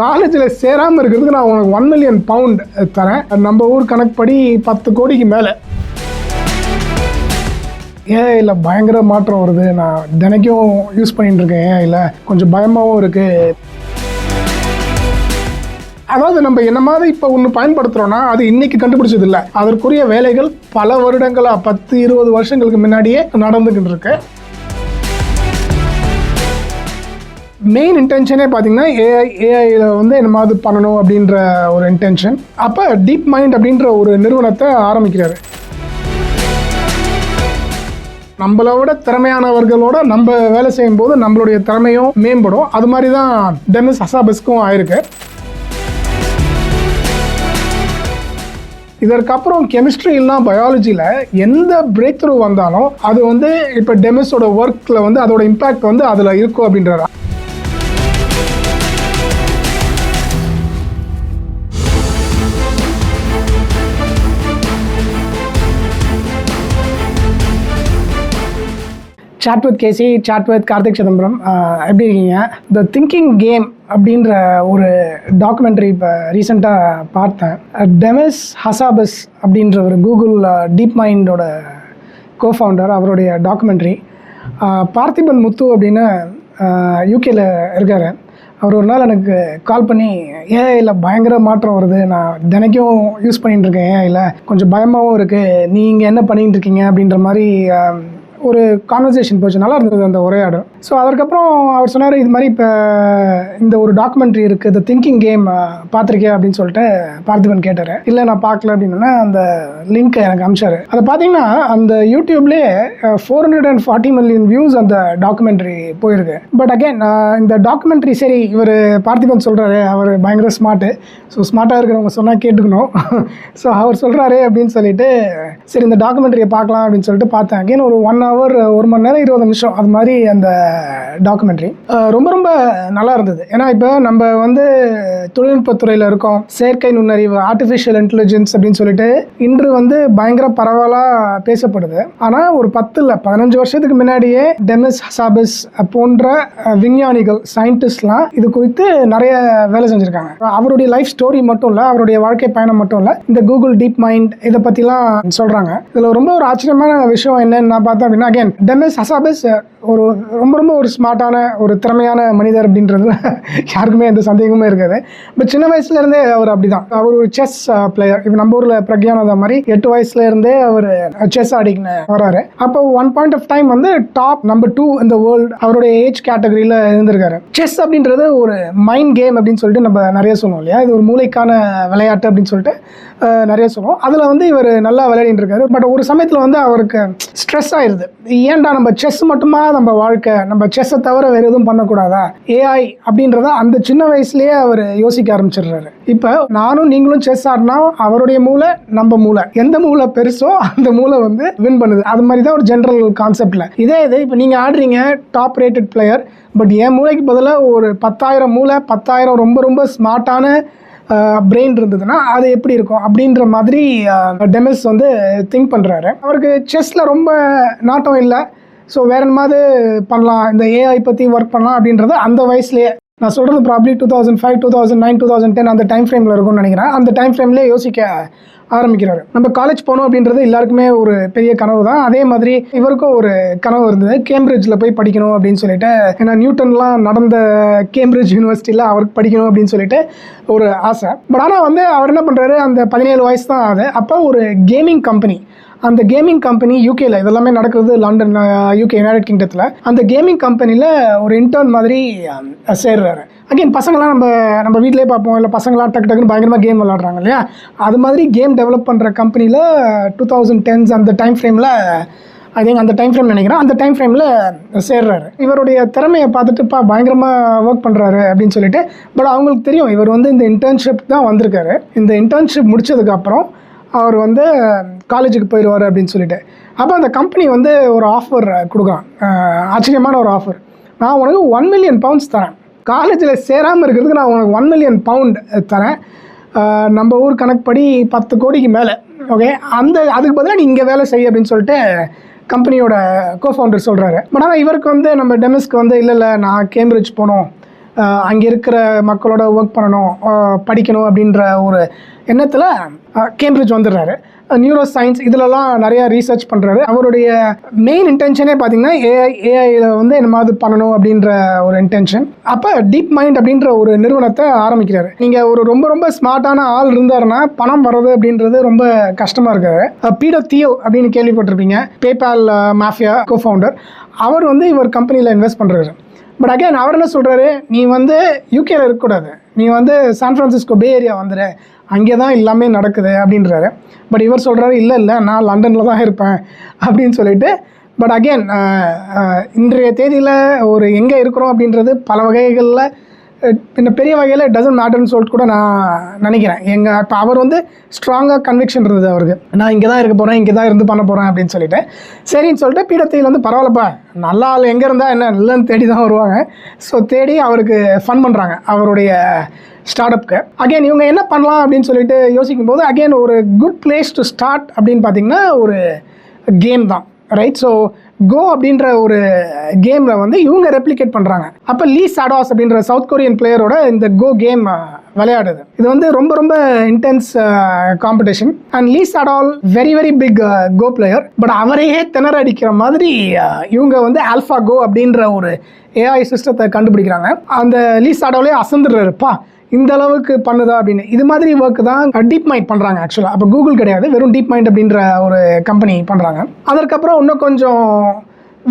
காலேஜில் சேராமல் இருக்கிறதுக்கு நான் உனக்கு 1 மில்லியன் பவுண்ட் தரேன். நம்ம ஊர் கணக்குப்படி 10 கோடிக்கு மேலே. ஏஐயில் பயங்கர மாற்றம் வருது. நான் தினைக்கும் யூஸ் பண்ணிட்டு இருக்கேன். ஏஐயில் கொஞ்சம் பயமாகவும் இருக்குது. அதாவது நம்ம என்ன மாதிரி இப்போ ஒன்று பயன்படுத்துகிறோன்னா அது இன்றைக்கி கண்டுபிடிச்சது இல்லை. அதற்குரிய வேலைகள் பல வருடங்களாக 10-20 வருஷங்களுக்கு முன்னாடியே நடந்துக்கிட்டு இருக்கு. மெயின் இன்டென்ஷனே பார்த்தீங்கன்னா ஏஐயில் வந்து என்ன மாதிரி பண்ணணும் அப்படின்ற ஒரு இன்டென்ஷன். அப்போ டீப் மைண்ட் அப்படின்ற ஒரு நிறுவனத்தை ஆரம்பிக்கிறாரு. நம்மளை விட திறமையானவர்களோட நம்ம வேலை செய்யும்போது நம்மளுடைய திறமையும் மேம்படும். அது மாதிரி தான் டெமிஸ் ஹசாபஸ்க்கும் ஆயிருக்கு. இதற்கப்புறம் கெமிஸ்ட்ரி இல்லைனா பயாலஜியில் எந்த பிரேக் த்ரூ வந்தாலும் அது வந்து இப்போ டெமிஸோட ஒர்க்கில் வந்து அதோட இம்பேக்ட் வந்து அதில் இருக்கும் அப்படின்றாரு. Chat with KC, chat with Karthik Chidambaram. எப்படி இருக்கீங்க? த திங்கிங் கேம் அப்படின்ற ஒரு டாக்குமெண்ட்ரி இப்போ ரீசெண்டாக பார்த்தேன். டெமிஸ் ஹசாபஸ் அப்படின்ற ஒரு கூகுள் டீப் மைண்டோட கோஃபவுண்டர், அவருடைய டாக்குமெண்ட்ரி. பார்த்திபன் முத்து அப்படின்னு யூகேல இருக்கார். அவர் ஒரு நாள் எனக்கு கால் பண்ணி, ஏஐயில் பயங்கர மாற்றம் வருது, நான் தினைக்கும் யூஸ் பண்ணிகிட்டு இருக்கேன், ஏஐயில் கொஞ்சம் பயமாகவும் இருக்குது, நீங்கள் என்ன பண்ணிகிட்டு இருக்கீங்க அப்படின்ற மாதிரி ஒரு கான்வர்சேஷன் போச்சு. நல்லா இருந்தது அந்த உரையாடல். ஸோ அதற்கப்புறம் அவர் சொன்னார், இது மாதிரி இப்போ இந்த ஒரு டாக்குமெண்ட்ரி இருக்குது, த திங்கிங் கேம், பார்த்துருக்கேன் அப்படின்னு சொல்லிட்டு பார்த்திபன் கேட்டார். இல்லை நான் பார்க்கல அப்படின்னா அந்த லிங்க்கை எனக்கு அனுப்பிச்சார். அதை பார்த்தீங்கன்னா அந்த யூடியூப்லேயே 440 மில்லியன் வியூஸ் அந்த டாக்குமெண்ட்ரி போயிருக்கு. பட் அகெயின் இந்த டாக்குமெண்ட்ரி சரி, இவர் பார்த்திபன் சொல்கிறாரு, அவர் பயங்கர ஸ்மார்ட்டு. ஸோ ஸ்மார்ட்டாக இருக்கிறவங்க சொன்னால் கேட்டுக்கணும். ஸோ அவர் சொல்கிறாரு அப்படின்னு சொல்லிட்டு சரி இந்த டாக்குமெண்ட்ரியை பார்க்கலாம் அப்படின்னு சொல்லிட்டு பார்த்தேன். அகெயின் ஒரு 1 ஹவர், 1 மணி நேரம் 20 நிமிஷம் அது மாதிரி அந்த டாக்குமெண்ட்ரி ரொம்ப ரொம்ப நல்லா இருந்தது. ஏன்னா இப்போ நம்ம வந்து தொழில்நுட்பத்துறையில் இருக்கோம். செயற்கை நுண்ணறிவு, ஆர்டிஃபிஷியல் இன்டெலிஜென்ஸ் அப்படின்னு சொல்லிட்டு இன்று வந்து பயங்கர பரவலாக பேசப்படுது. ஆனால் ஒரு 10-15 வருஷத்துக்கு முன்னாடியே டெமிஸ் ஹசாபஸ் போன்ற விஞ்ஞானிகள், சயின்டிஸ்ட்லாம் இது குறித்து நிறைய வேலை செஞ்சுருக்காங்க. அவருடைய லைஃப் ஸ்டோரி மட்டும் இல்லை, அவருடைய வாழ்க்கை பயணம் மட்டும் இல்லை, இந்த கூகுள் டீப் மைண்ட் இதை பற்றிலாம் சொல்கிறாங்க. இதில் ரொம்ப ஒரு ஆச்சரியமான விஷயம் என்னன்னு நான் பார்த்தேன் அப்படின்னா, அகேன் டெமிஸ் ஹசாபஸ் ஒரு ரொம்ப ரொம்ப ஒரு ஸ்மார்ட்டான ஒரு திறமையான மனிதர் அப்படின்றது யாருக்குமே எந்த சந்தேகமும் இருக்காது. பட் சின்ன வயசுலேருந்தே அவர் அப்படி தான். அவர் ஒரு செஸ் பிளேயர். இப்போ நம்ம ஊரில் பிரக்யானதா மாதிரி 8 வயசுலேருந்தே அவர் செஸ் ஆடிக்கின்னு வர்றாரு. அப்போ ஒன் பாயிண்ட் ஆஃப் டைம் வந்து டாப் நம்பர் 2 இந்த வேர்ல்டு அவருடைய ஏஜ் கேட்டகரியில் இருந்திருக்காரு. செஸ் அப்படின்றது ஒரு மைண்ட் கேம் அப்படின்னு சொல்லிட்டு நம்ம நிறைய சொல்லுவோம் இல்லையா? இது ஒரு மூளைக்கான விளையாட்டு அப்படின்னு சொல்லிட்டு நிறைய சொல்லுவோம். அதில் வந்து இவர் நல்லா விளையாடிட்டு இருக்காரு. பட் ஒரு சமயத்தில் வந்து அவருக்கு ஸ்ட்ரெஸ் ஆயிடுது. ஏன்டா நம்ம செஸ் மட்டுமா நம்ம வாழ்க்கை, நம்ம செஸ்ஸை தவிர வேறு எதுவும் பண்ணக்கூடாதா, ஏஐ அப்படின்றத அந்த சின்ன வயசுலேயே அவர் யோசிக்க ஆரம்பிச்சிடுறாரு. இப்போ நானும் நீங்களும் செஸ் ஆடினா அவருடைய மூளை நம்ம மூளை, எந்த மூளை பெருசோ அந்த மூளை வந்து வின் பண்ணுது. அது மாதிரி தான் ஒரு ஜென்ரல் கான்செப்டில். இதே இது இப்போ நீங்கள் ஆடுறீங்க, டாப் ரேட்டட் பிளேயர், பட் என் மூளைக்கு பதிலாக ஒரு 10,000 மூளை, 10,000 ரொம்ப ரொம்ப ஸ்மார்ட்டான பிரெயின் இருந்ததுன்னா அது எப்படி இருக்கும் அப்படின்ற மாதிரி டெமிஸ் வந்து திங்க் பண்ணுறாரு. அவருக்கு செஸ்ஸில் ரொம்ப நாட்டம் இல்லை. ஸோ வேற மாதிரி பண்ணலாம், இந்த ஏஐ பற்றி ஒர்க் பண்ணலாம் அப்படின்றது அந்த வயசுலேயே, நான் சொல்கிறது ப்ராப்ளி 2005, 2009, 2010 அந்த டைம் ஃப்ரேமில் இருக்கும்னு நினைக்கிறேன். அந்த டைம் ஃப்ரேம்லேயே யோசிக்க ஆரம்பிக்கிறாரு. நம்ம காலேஜ் போனோம் அப்படின்றது எல்லாருக்குமே ஒரு பெரிய கனவு தான். அதே மாதிரி இவருக்கும் ஒரு கனவு இருந்தது, கேம்பிரிட்ஜில் போய் படிக்கணும் அப்படின்னு சொல்லிட்டு. ஏன்னா நியூட்டன்லாம் நடந்த கேம்பிரிட்ஜ் யூனிவர்சிட்டியில் அவருக்கு படிக்கணும் அப்படின்னு சொல்லிட்டு ஒரு ஆசை. பட் ஆனால் வந்து அவர் என்ன பண்ணுறாரு, அந்த 17 வயசு தான் ஆகுது. அப்போ ஒரு கேமிங் கம்பெனி, அந்த கேமிங் கம்பெனி யூகேல, இதெல்லாமே நடக்கிறது லண்டன், யூகே, யுனைடெட் கிங்டத்தில், அந்த கேமிங் கம்பெனியில் ஒரு இன்டர்ன் மாதிரி சேர்றாரு. அகெயின் பசங்களாம் நம்ம வீட்டிலே பார்ப்போம், இல்லை பசங்களாம் டக்குன்னு பயங்கரமாக கேம் விளாட்றாங்க இல்லையா? அது மாதிரி கேம் டெவலப் பண்ணுற கம்பெனியில் 2010s அந்த டைம் ஃப்ரேமில், ஐ திங்க் அந்த டைம் ஃப்ரேம் நினைக்கிறேன், அந்த டைம் ஃப்ரேமில் சேர்றாரு. இவருடைய திறமையை பார்த்துட்டுப்பா பயங்கரமாக ஒர்க் பண்ணுறாரு அப்படின்னு சொல்லிட்டு. பட் அவங்களுக்கு தெரியும் இவர் வந்து இந்த இன்டர்ன்ஷிப் தான் வந்திருக்காரு. இந்த இன்டர்ன்ஷிப் முடித்ததுக்கப்புறம் அவர் வந்து காலேஜுக்கு போயிடுவார் அப்படின்னு சொல்லிட்டு. அப்போ அந்த கம்பெனி வந்து ஒரு ஆஃபர் கொடுக்குறான், ஆச்சரியமான ஒரு ஆஃபர். நான் உனக்கு 1 மில்லியன் பவுண்ட்ஸ் தரேன். காலேஜில் சேராமல் இருக்கிறதுக்கு நான் உனக்கு 1 மில்லியன் பவுண்ட் தரேன். நம்ம ஊர் கணக்குப்படி 10 கோடிக்கு மேலே. ஓகே, அதுக்கு பதிலாக நீ இங்கே வேலை செய்ய அப்படின்னு சொல்லிட்டு கம்பெனியோட கோஃபவுண்டர் சொல்கிறாரு. பட் ஆனால் இவருக்கு வந்து நம்ம டெமிஸ்க்கு வந்து இல்லை நான் கேம்பிரிட்ஜ் போகணும், அங்கே இருக்கிற மக்களோட ஒர்க் பண்ணணும், படிக்கணும் அப்படின்ற ஒரு எண்ணத்தில் கேம்பிரிட்ஜ் வந்துடுறாரு. நியூரோ சயின்ஸ் இதிலலாம் நிறையா ரீசர்ச் பண்ணுறாரு. அவருடைய மெயின் இன்டென்ஷனே பார்த்தீங்கன்னா ஏஐயில் வந்து என்ன மாதிரி பண்ணணும் அப்படின்ற ஒரு இன்டென்ஷன். அப்போ டீப் மைண்ட் அப்படின்ற ஒரு நிறுவனத்தை ஆரம்பிக்கிறாரு. நீங்கள் ஒரு ரொம்ப ரொம்ப ஸ்மார்ட்டான ஆள் இருந்தாருன்னா பணம் வர்றது அப்படின்றது ரொம்ப கஷ்டமாக இருக்காரு. பீட்டர் தியோ அப்படின்னு கேள்விப்பட்டிருப்பீங்க, பேபால் மாஃபியா கோஃபவுண்டர். அவர் வந்து இவர் கம்பெனியில் இன்வெஸ்ட் பண்ணுறாரு. பட் அகைன் அவர் என்ன சொல்கிறாரு, நீ வந்து யூகேல இருக்கக்கூடாது, நீ வந்து சான் ஃப்ரான்சிஸ்கோ பே ஏரியா வந்துடு, அங்கே தான் எல்லாமே நடக்குது அப்படின்றாரு. பட் இவர் சொல்கிறாரு, இல்லை நான் லண்டனில் தான் இருப்பேன் அப்படின்னு சொல்லிட்டு. பட் அகெயின் இன்றைய தேதியில் ஒரு எங்கே இருக்கிறோம் அப்படின்றது பல வகைகளில் இந்த பெரிய வகையில் டசன்ட் மேட்டர்னு சொல்லிட்டு கூட நான் நினைக்கிறேன். இப்போ அவர் வந்து ஸ்ட்ராங்காக கன்விக்ஷன் இருந்தது அவருக்கு, நான் இங்கே தான் இருக்க போகிறேன், இங்கே தான் இருந்து பண்ண போகிறேன் அப்படின்னு சொல்லிட்டு. சரின்னு சொல்லிட்டு பீடத்தையில் வந்து பரவாயில்லப்பா, நல்லா ஆள் எங்கே இருந்தால் என்ன இல்லைன்னு தேடி தான் வருவாங்க. ஸோ தேடி அவருக்கு ஃபன் பண்ணுறாங்க அவருடைய ஸ்டார்ட் அப்க்கு. அகெயின் இவங்க என்ன பண்ணலாம் அப்படின்னு சொல்லிட்டு யோசிக்கும் போது அகெயின் ஒரு குட் பிளேஸ் டு ஸ்டார்ட் அப்படின்னு பார்த்தீங்கன்னா ஒரு கேம் தான், ரைட்? ஸோ கோ அப்படின்ற ஒரு கேமில் வந்து இவங்க ரெப்ளிகேட் பண்ணுறாங்க. அப்போ லீ சாடாஸ் அப்படின்ற சவுத் கொரியன் பிளேயரோட இந்த கோ கேம் விளையாடுது. இது வந்து ரொம்ப ரொம்ப intense competition. And Lee Sedol very very big Go player. But அவரையே திணற அடிக்கிற மாதிரி இவங்க வந்து ஆல்ஃபா கோ அப்படின்ற ஒரு ஏஐ சிஸ்டத்தை கண்டுபிடிக்கிறாங்க. அந்த லீ சாடாலே அசந்துடுறாருப்பா, இந்த அளவுக்கு பண்ணுதா அப்படின்னு. இது மாதிரி ஒர்க் தான் டீப் மைண்ட் பண்ணுறாங்க ஆக்சுவலாக. அப்போ கூகுள் கிடையாது, வெறும் டீப் மைண்ட் அப்படின்ற ஒரு கம்பெனி பண்ணுறாங்க. அதற்கப்புறம் இன்னும் கொஞ்சம்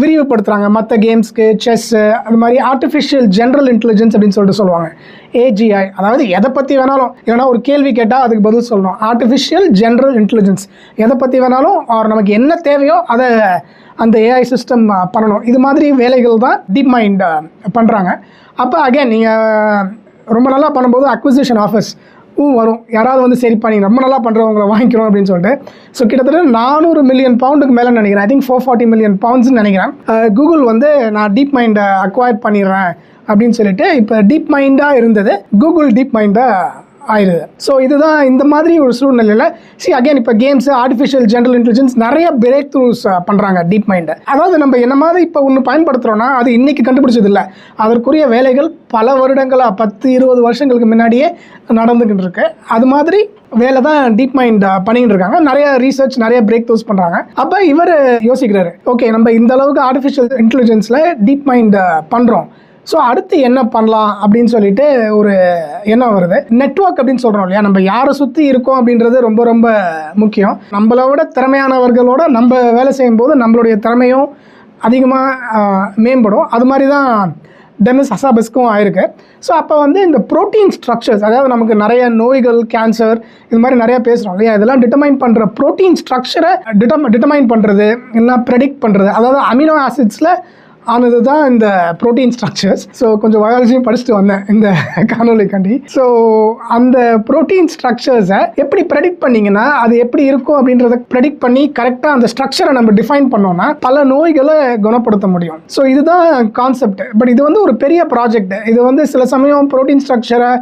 விரிவுபடுத்துகிறாங்க மற்ற கேம்ஸ்க்கு, செஸ்ஸு, அது மாதிரி ஆர்டிஃபிஷியல் ஜென்ரல் இன்டெலிஜென்ஸ் அப்படின்னு சொல்லிட்டு சொல்லுவாங்க, ஏஜிஐ. அதாவது எதை பற்றி வேணாலும், இல்லைனா ஒரு கேள்வி கேட்டால் அதுக்கு பதில் சொல்லணும். ஆர்டிஃபிஷியல் ஜென்ரல் இன்டெலிஜென்ஸ் எதை பற்றி வேணாலும் நமக்கு என்ன தேவையோ அதை அந்த ஏஐ சிஸ்டம் பண்ணணும். இது மாதிரி வேலைகள் தான் டீப் மைண்ட் பண்ணுறாங்க. அப்போ அகைன் நீங்கள் ரொம்ப நல்லா பண்ணும்போது அக்விசிஷன் ஆஃபர்ஸ் வரும். யாராவது வந்து சரிப்பா நீங்கள் ரொம்ப நல்லா பண்ணுறவங்களை வாங்கிக்கிறோம் அப்படின்னு சொல்லிட்டு. ஸோ கிட்டத்தட்ட 400 மில்லியன் பவுண்டுக்கு மேலே நினைக்கிறேன், ஐ திங்க் 440 மில்லியன் பவுண்ட்ஸ்ன்னு நினைக்கிறேன். கூகுள் வந்து நான் டீப் மைண்டை அக்வயர் பண்ணிடுறேன் அப்படின்னு சொல்லிட்டு இப்போ டீப் மைண்டாக இருந்தது கூகுள் டீப் மைண்டாக ஆயிடுது. ஸோ இதுதான் இந்த மாதிரி ஒரு சூழ்நிலையில் அகைன் இப்போ கேம்ஸ், ஆர்டிஃபிஷியல் ஜென்ரல் இன்டெலிஜென்ஸ் நிறைய பிரேக் த்ரூஸ் பண்ணுறாங்க டீப் மைண்டை. அதாவது நம்ம என்ன மாதிரி இப்போ ஒன்று பயன்படுத்துகிறோன்னா அது இன்றைக்கி கண்டுபிடிச்சது இல்லை, அதற்குரிய வேலைகள் பல வருடங்களாக 10-20 வருஷங்களுக்கு முன்னாடியே நடந்துக்கிட்டு இருக்கு. அது மாதிரி வேலை தான் டீப் மைண்ட் பண்ணிக்கிட்டு இருக்காங்க. நிறைய ரீசர்ச், நிறைய பிரேக் த்ரூஸ் பண்ணுறாங்க. அப்போ இவர் யோசிக்கிறாரு, ஓகே நம்ம இந்த அளவுக்கு ஆர்டிஃபிஷியல் இன்டெலிஜென்ஸில் டீப் மைண்ட் பண்ணுறோம், ஸோ அடுத்து என்ன பண்ணலாம் அப்படின்னு சொல்லிட்டு ஒரு எண்ணம் வருது. நெட்வொர்க் அப்படின்னு சொல்கிறோம் இல்லையா, நம்ம யாரை சுற்றி இருக்கோம் அப்படின்றது ரொம்ப ரொம்ப முக்கியம். நம்மளோட திறமையானவர்களோட நம்ம வேலை செய்யும்போது நம்மளுடைய திறமையும் அதிகமாக மேம்படும். அது மாதிரி தான் டெமிஸ் ஹசாபஸ்க்கும் ஆயிருக்கு. ஸோ அப்போ வந்து இந்த ப்ரோட்டீன் ஸ்ட்ரக்சர்ஸ், அதாவது நமக்கு நிறைய நோய்கள், கேன்சர், இது மாதிரி நிறையா பேசுகிறோம் இல்லையா, இதெல்லாம் டிட்டர்மைன் பண்ணுற ப்ரோட்டீன் ஸ்ட்ரக்சரை டிட்டர்மைன் பண்ணுறது, இல்லைனா ப்ரெடிக்ட் பண்ணுறது, அதாவது அமினோ ஆசிட்ஸில் ஆனது தான் இந்த ப்ரோட்டீன் ஸ்ட்ரக்சர்ஸ். ஸோ கொஞ்சம் பயாலஜியும் படிச்சுட்டு வந்தேன் இந்த காணொலிக்காண்டி. ஸோ அந்த ப்ரோட்டீன் ஸ்ட்ரக்சர்ஸை எப்படி ப்ரெடிக்ட் பண்ணிங்கன்னா அது எப்படி இருக்கும் அப்படின்றத ப்ரெடிக்ட் பண்ணி கரெக்டாக அந்த ஸ்ட்ரக்சரை நம்ம டிஃபைன் பண்ணோம்னா பல நோய்களை குணப்படுத்த முடியும். ஸோ இதுதான் கான்செப்ட். பட் இது வந்து ஒரு பெரிய ப்ராஜெக்ட். இது வந்து சில சமயம் ப்ரோட்டீன் ஸ்ட்ரக்சரை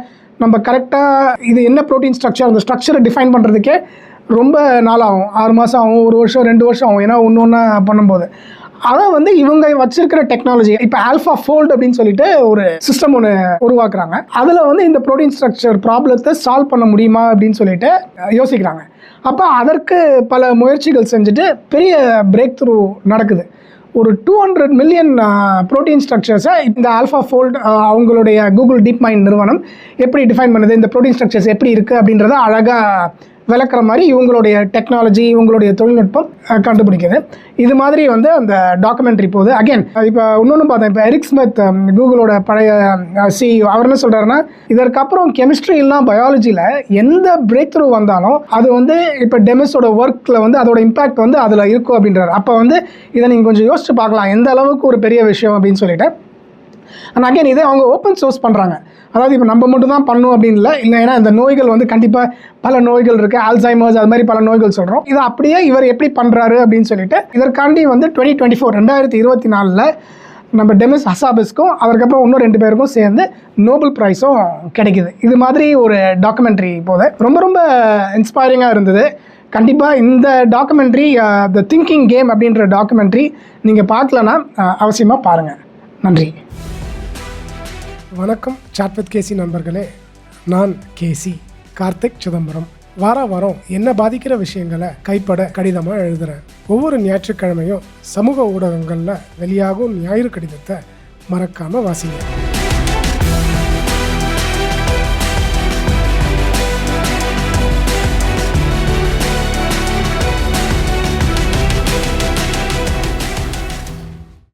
நம்ம கரெக்டாக இது என்ன ப்ரோட்டீன் ஸ்ட்ரக்சர், அந்த ஸ்ட்ரக்சரை டிஃபைன் பண்ணுறதுக்கே ரொம்ப நாளாகும். 6 மாதம் ஆகும், 1 வருஷம், 2 வருஷம் ஆகும். ஏன்னா ஒன்று ஒன்றா பண்ணும்போது அதான் வந்து இவங்க வச்சிருக்கிற டெக்னாலஜி. இப்போ ஆல்ஃபா ஃபோல்ட் அப்படின்னு சொல்லிட்டு ஒரு சிஸ்டம் ஒன்று உருவாக்குறாங்க. அதில் வந்து இந்த ப்ரோட்டீன் ஸ்ட்ரக்சர் ப்ராப்ளத்தை சால்வ் பண்ண முடியுமா அப்படின்னு சொல்லிட்டு யோசிக்கிறாங்க. அப்போ அதற்கு பல முயற்சிகள் செஞ்சுட்டு பெரிய பிரேக் த்ரூ நடக்குது. ஒரு 200 மில்லியன் ப்ரோட்டீன் ஸ்ட்ரக்சர்ஸை இந்த ஆல்ஃபா ஃபோல்ட் அவங்களுடைய கூகுள் டீப் மைண்ட் நிறுவனம் எப்படி டிஃபைன் பண்ணுது, இந்த ப்ரோட்டீன் ஸ்ட்ரக்சர்ஸ் எப்படி இருக்குது அப்படின்றத அழகாக விளக்குற மாதிரி இவங்களுடைய டெக்னாலஜி, இவங்களுடைய தொழில்நுட்பம் கண்டுபிடிக்குது. இது மாதிரி வந்து அந்த டாக்குமெண்ட்ரி போகுது. அகைன் இப்போ இன்னொன்று பார்த்தேன், இப்போ எரிக் ஸ்மித் கூகுளோட பழைய சிஇஓ, அவர் என்ன சொல்கிறாருன்னா, இதற்கப்புறம் கெமிஸ்ட்ரி இல்லைனா பயாலஜியில் எந்த பிரேக் த்ரூ வந்தாலும் அது வந்து இப்போ டெமிஸோட ஒர்க்கில் வந்து அதோட இம்பேக்ட் வந்து அதில் இருக்கும் அப்படின்றாரு. அப்போ வந்து இதை நீங்கள் கொஞ்சம் யோசிச்சு பார்க்கலாம் எந்த அளவுக்கு ஒரு பெரிய விஷயம் அப்படின்னு சொல்லிட்டு. அண்ட் அகைன் இதை அவங்க ஓப்பன் சோர்ஸ் பண்ணுறாங்க. அதாவது இப்போ நம்ம மட்டும் தான் பண்ணணும் அப்படின்னு இல்லை, ஏன்னா இந்த நோய்கள் வந்து கண்டிப்பாக பல நோய்கள் இருக்குது, ஆல்சைமர்ஸ், அது மாதிரி பல நோய்கள் சொல்கிறோம். இதை அப்படியே இவர் எப்படி பண்ணுறாரு அப்படின்னு சொல்லிட்டு இதற்காண்டி வந்து 2024 நம்ம டெமிஸ் ஹசாபஸ்க்கும் அதற்கப்புறம் இன்னும் 2 பேருக்கும் சேர்ந்து நோபல் ப்ரைஸும் கிடைக்குது. இது மாதிரி ஒரு டாக்குமெண்ட்ரி போது ரொம்ப ரொம்ப இன்ஸ்பைரிங்காக இருந்தது. கண்டிப்பாக இந்த டாக்குமெண்ட்ரி, த திங்கிங் கேம் அப்படின்ற டாக்குமெண்ட்ரி நீங்கள் பார்க்கலன்னா அவசியமாக பாருங்கள். நன்றி. வணக்கம் சாட் வித் கேசி நண்பர்களே. நான் கேசி கார்த்திக் சிதம்பரம். வாரம் என்ன பாதிக்கிற விஷயங்களை கைப்பட கடிதமாக எழுதுகிறேன். ஒவ்வொரு ஞாயிற்றுக்கிழமையும் சமூக ஊடகங்களில் வெளியாகும் ஞாயிறு கடிதத்தை மறக்காமல் வாசிங்க.